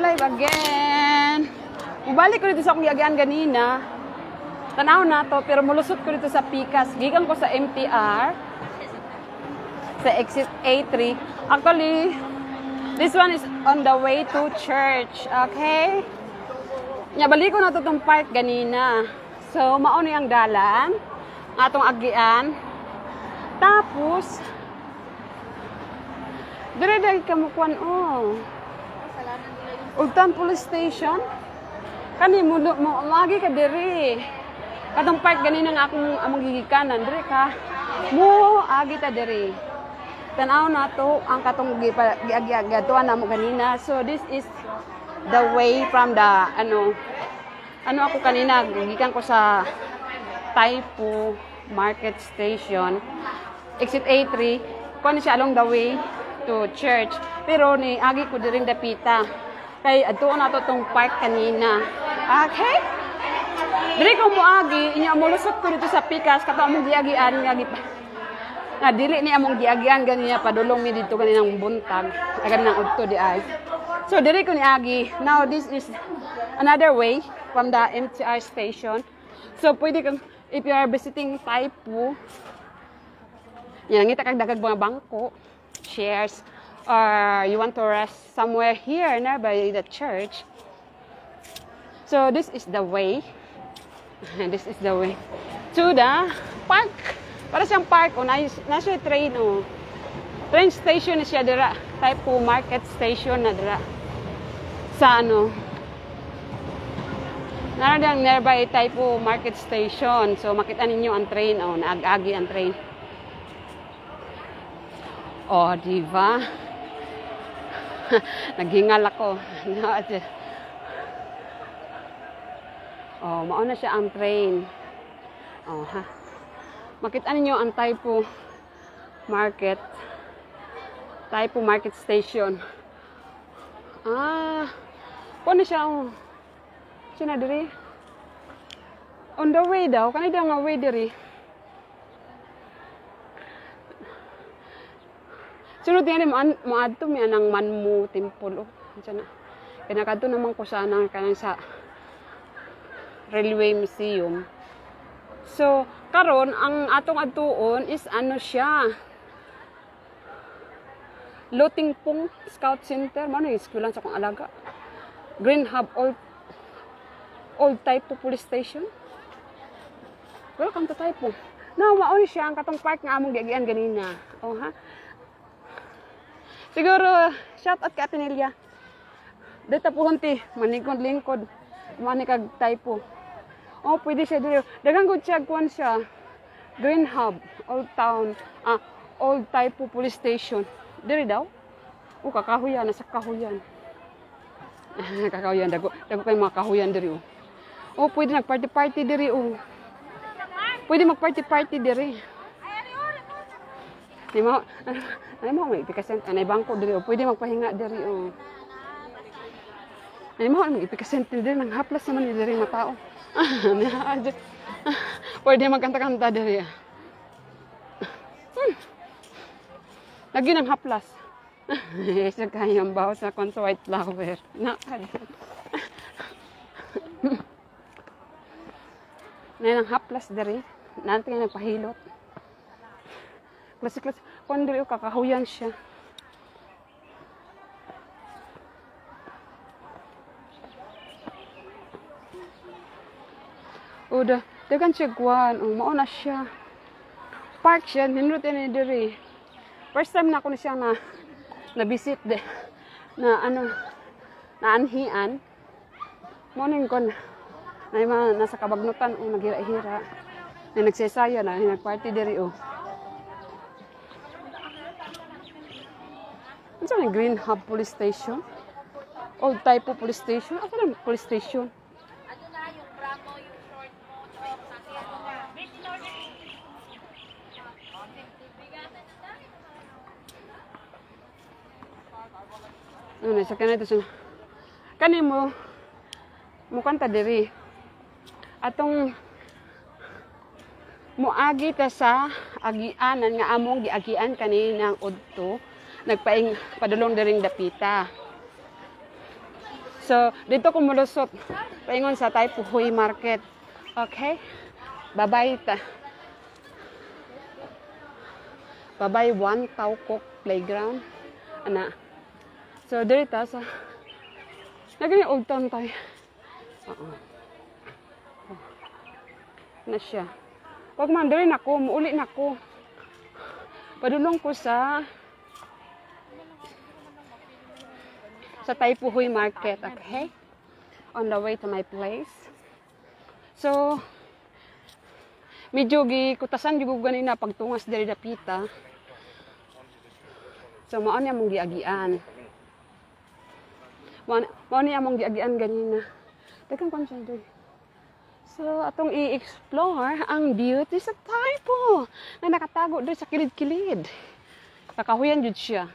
live again. Mubalik ko dito sa akong giagian ganina. Tanaw na to, pero mulusot ko dito sa Pikas. Gikan ko sa MTR. Sa exit A3. Actually, this one is on the way to church. Okay? Balik ko na to tong park ganina. So, mauni ang dalan. Atong agian. Tapos, dire-dire kamukuan Ugtan Police Station. Kani mo agi ka diri. Katong park ganina nga akong among gigikanan diri ka. Mo agi ta diri. Tanaw na to ang katong giagatuan namo ganina. So this is the way from the ano ako kanina gigikan ko sa Taipo Market Station. Exit A3. Kuan siya along the way to church. Pero ni agi ko diring dapita. Kay adto na to tong park kanina. Okay? Diri ko moagi, inya mo lusot ko dito sa Pikas kato among giagian nga dili ni among giagian ganina padulong mi dito kaninang buntag, agad nang udto di ay. So diri ko niagi. Now this is another way from the MTR station. So pwede kang if you are visiting Taipo, yan ngita kag dagag mga bangko, chairs, or you want to rest somewhere here nearby the church. So this is the way. This is the way to the park. Para siyang park nasa train Train station na siya dira. Taipo Market Station na dira. Sa naradang nearby Taipo Market Station. So makita ninyo ang train naag-agi ang train. Diba? Naghingal ako. Mauna siya ang train. Makita ninyo ang Taipo Market. Taipo Market Station. Paano siya? Siya na diri? On the way daw. Kanina nga way diri. Sunod yan, maadto mi anang Manmu Temple. Kinakadto naman ko sana kanang sa Railway Museum. So, karon ang atong adtuon is siya. Lotingpong Scout Center. Mano yung eskwelahan sa akong alaga? Green Hub Old Taipo Police Station. Welcome to Taipo. Now, maon siya ang katong park nga among giagian ganina. Siguro, shout out kay Atenilya. Dito po hunti, maningkod-lingkod. Manikag Taipo. Pwede siya dito. Dagang good siya, kuwan siya. Green Hub, Old Taipo Police Station. Diri daw? Kakahuyan, nasa kahuyan. Kakahuyan, dago kayong mga kahuyan diri. Pwede nag-party-party diri. Pwede mag-party-party diri. Di mo, may ipikasent, anay bangko diri, pwede magpahinga diri, Ay mo, may ipikasent diri, nang haplas naman diri mga tao. Pwede magkanta-kanta diri, Lagi ng haplas. Isa kayang baho sa konso white flower. Nang haplas diri, natin nga nagpahilot. Klase-klase. Kung diri kakahuyan siya. Dagan siya guwan. Mauna siya. Park siya. Nindot ni diri. First time na ako na siya na-visit na anhian. Morning ko nasa kabagnutan naghira-hira. Nagsesaya na nagparty diri Ano yung Green Hub Police Station? Old Taipo Police Station? Ano yung police station? Ano na yung Bravo, yung short motor, Sa kanito siya. Kani mo kanta diri. Atong muagi ta sa agianan nga among giagian kaninang udto. Nagpaing padulong diring dapita. So, dito ko mulusot. Paingon sa Tai Puhui Market. Okay? Bye-bye ta. Bye-bye One Tau Kok Playground. Ana. So, dito sa naging old town tayo. Oo. Na siya. Wag man diri nako, muuli nako. Padulong ko sa Tai Puhui Market, okay? On the way to my place. So, medyo gikutasan jud ganina pagtungas diri dapita. So, mao ni among giagian. Mao ni among giagian ganina. Daghang konsyon diri. So, atong i-explore ang beauty sa Taipo na nakatago doon sa kilid-kilid. Kakahuyan jud siya.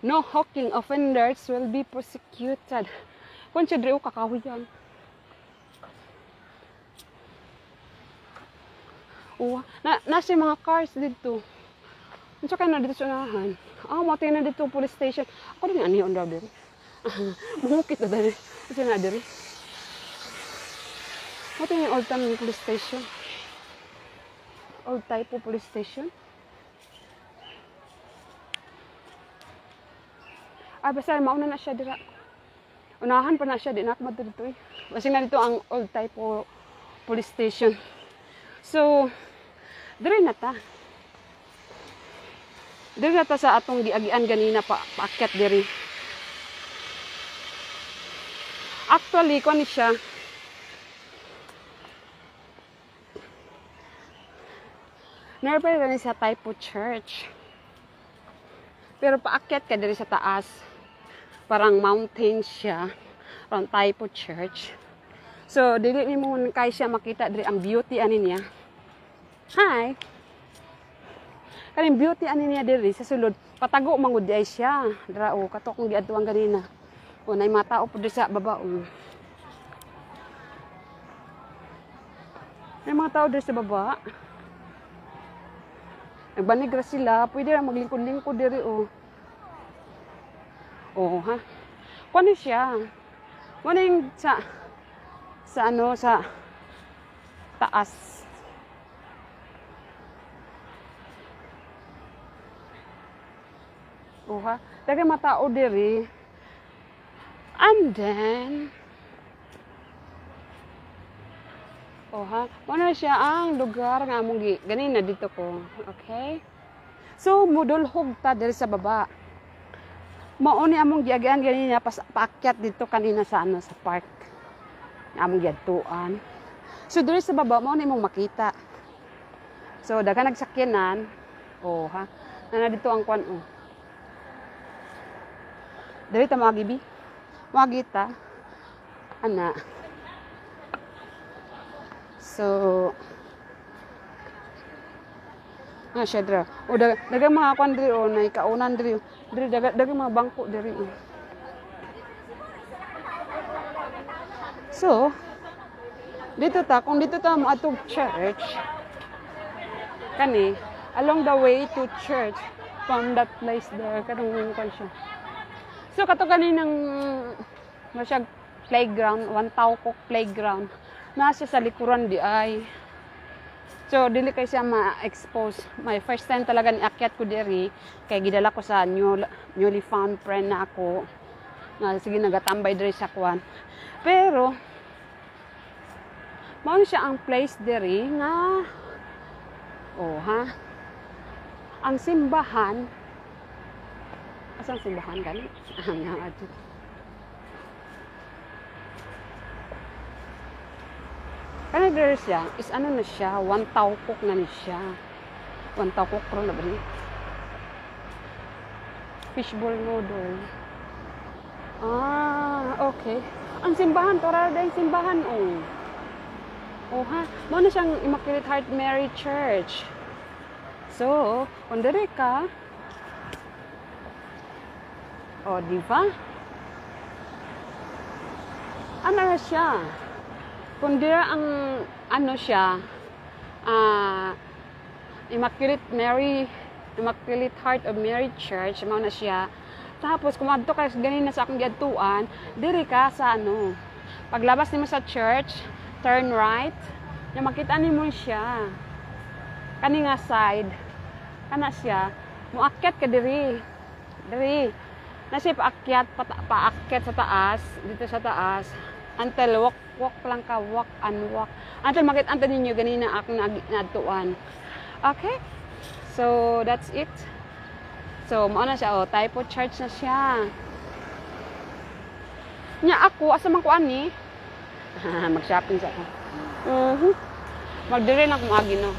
No hawking offenders will be prosecuted. Kung siya dito kakahuyan. Nasa mga cars dito. Ano ka na dito sa unahan? Mati na dito police station. Ako din ani on dito. Mungkit na dali. Ito na dali. Ito yung Old Town Police Station. Old Taipo Police Station. Basta mauna na siya dira. Unahan pa na siya. Di na ako dito eh. Kasi na dito ang Old Taipo Police Station. So, diri na ta. Diri na ta sa atong giagian ganina paakyat diri. Actually, kung ano siya, nearby rin sa Taipo Church. Pero paakyat ka diri sa taas. Parang mountain siya. Parang Taipo Church. So, dili ni mo kay siya makita diri ang beauty ani niya. Hi! Kaning beauty ani niya diri sa sulod. Patago mangud ay siya. Dira o, kato kong giadtuan ganina. O, na mga tao po sa baba. May mga tao dito sa baba. Nagbanigra sila. Pwede lang maglingkod-lingkod diri o. O, ha? Kano siya? Kano yung sa taas. O, ha? Daghang mga tao diri. And then, ano siya ang lugar nga among ganina dito ko. Okay? So, mudulhog ta diri sa baba. Mao ni among giagian ganina paakyat dito kanina sa sa park. Among giadtuan. So, diri sa baba mao ni mong makita. So, daghang nagsakyanan. Na dito ang kwan Diri ta mga gibi. Magita ana. So siya dra. O dagang mga kwan diri na ikaunan diri. Diri dagang mga bangko diri. So dito ta kung dito ta mo atong church kani along the way to church from that place there kadong kwan siya. So, kato kaninang masyag playground, One Tau Kok Playground. Nasa sa likuran di ay. So, dili kay siya ma-expose. My first time talaga ni-akyat ko diri. Kay gidala ko sa newly found friend na ako. Sige, nagatambay diri sa kwan. Pero, mao siya ang place diri nga ang simbahan. Asang simbahan gani? Kana diri siya, is ano na siya, One Tau Kok na ni siya. One Tau Kok ron na ba ni? Fishball noodle. Okay. Ang simbahan, tora dahil simbahan, Mo na siyang Immaculate Heart Mary Church. So, kung diri ka, di ba? Ano na siya? Kung dira ang ano siya, Immaculate Mary Immaculate Heart of Mary Church, mao na siya. Tapos kung adto ka ganina sa akong giadtuan, diri ka sa ano. Paglabas nimo sa church, turn right, nya makita nimo siya. Kani nga side, kana siya, moakyat ka diri. Diri. Na siya paakyat sa taas, dito sa taas. Until walk lang ka, walk and walk. Until makita ninyo ganina akong naadtuan. Okay? So, that's it. So, mao na siya, typo church na siya. Nya ako, asa man ko ani? Mag-shopping sa ako. Magdire na kumagi, no?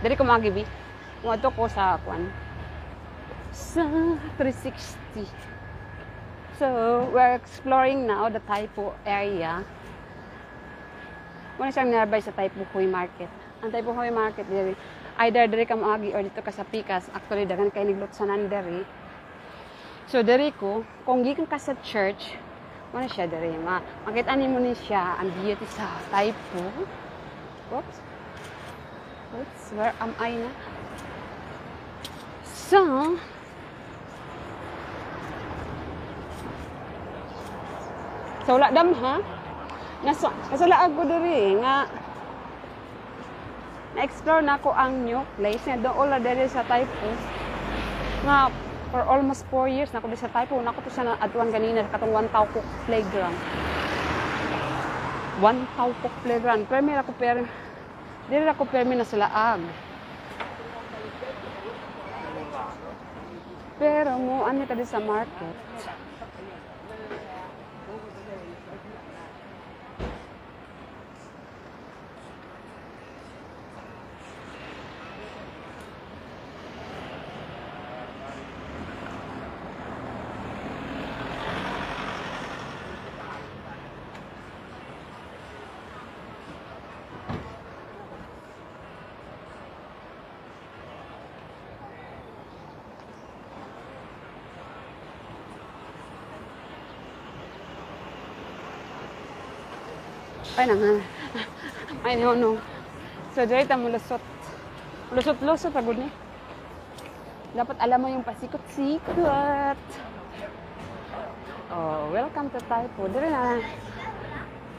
Diri kumagi, bi? Kung ato ko sa akuan. Sa 360. So, we're exploring now the Taipo area. Muna siyang nearby sa Taipo Huy Market. Ang Taipo Huy Market, diri. Either diri ka moagi or dito ka sa Pikas. Actually, dagan kay niglutsanan diri. So, diri ko, kung gikan ka sa church, muna siya diri. Makita nimo ni siya ang beauty sa Taipo. Oops. Where am I na? So, wala dam ha? Nasalaag ko diri nga na-explore na ko ang new place nga doon la diri sa Taipo. Nga for almost 4 years na ko di sa Taipo. Nako to siya na atuan ganina katong One Tau Kok Playground. One Tau Kok Playground. Diri ako permi na salaag. Pero mo ano ka di sa market. Ay nang ay no. So diri ta mo lusot. Lusot agud ni. Dapat alam mo yung pasikot-sikot. Oh, welcome to Taipo. Diri na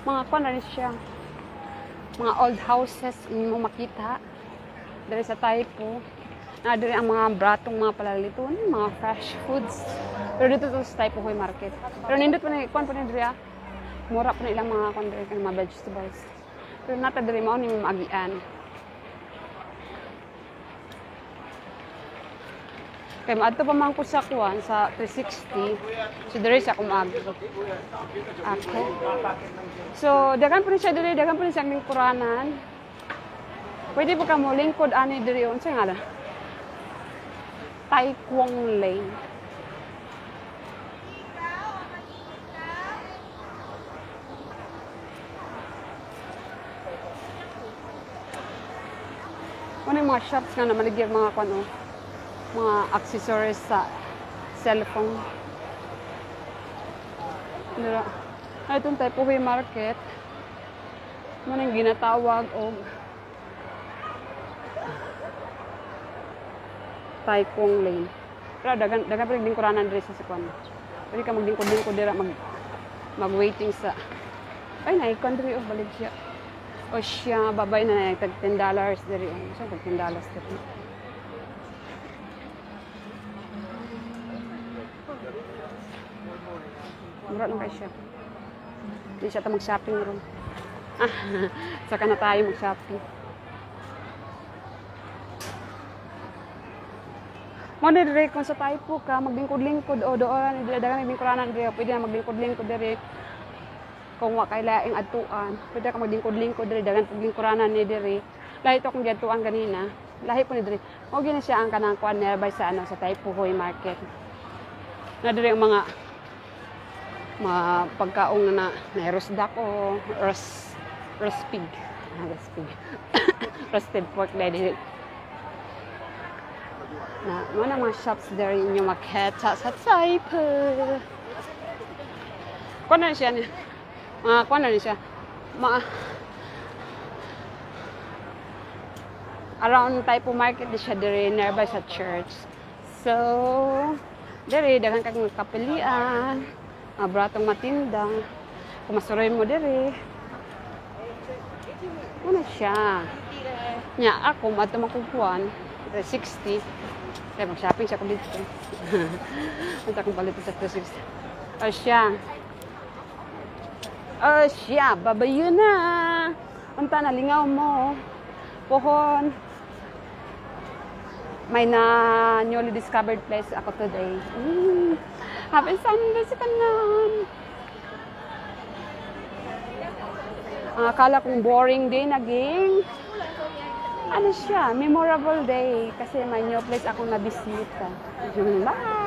mga kuan na siya. Mga old houses mo makita. Diri sa Taipo. Na diri ang mga bratong mga palaliton, mga fresh foods. Pero dito sa Taipo Huy Market. Pero nindot pa ni kuan pa ni diri. Mura pa na ilang mga kondre kan mga vegetables. Pero nata diri mao ni maagian. Kay maadto pa man ko sa kuan sa 360. So diri sa kumagi. Okay. So dagan pa ni siya diri, dagan pa ni siya lingkuranan. Pwede pa ka mo lingkod ani diri unsa nga la? Tai Kwong Lane. Ano yung mga shops nga na maligyan mga kano, mga accessories sa cellphone. Ay, itong Taipo Huy Market. Ano yung ginatawag o Tai Kwong Lane. Pero dagan pa rin lingkuranan diri sa sikwan. Pwede ka maglingkod-lingkod dira, mag-waiting sa... Ay, naikon diri o balik siya. O siya, babay na tag $10 diri. Siya tag $10 diri. Mura lang kayo siya. Hindi siya mag-shopping ron. Saka na tayo mag-shopping. Mo diri kung sa Taipo ka, maglingkod-lingkod o doon, dagan maglingkuranan diri. Pwede na maglingkod-lingkod diri. Kung wa kay laing adtuan, pwede ka maglingkod-lingkod diri, dagan paglingkuranan ni diri. Lahi to kung giadtuan ganina, lahi po ni diri. Mao gina siya ang kanang kuan nearby sa ano sa Taipo Huy Market. Na diri ang mga pagkaong na rosdak o roast pig. Roast pig. Roasted pork diri. Na mga shops diri inyo makita sa Taipo. Kuan na siya ni kuan na siya. around type of market di siya diri nearby sa church. So, diri daghan kag kapilian, bratong matinda. Kung masuroy mo diri. Ano siya? Nya ako madto makukuan 60. Kaya mag-shopping siya ko dito. Ito akong palit sa 360. O siya, babayo na. Unta na, lingaw mo. Pohon. May na newly discovered place ako today. Happy Sunday sa kanan. Akala kong boring day naging. Ano siya, memorable day. Kasi may new place akong nabisita. Bye!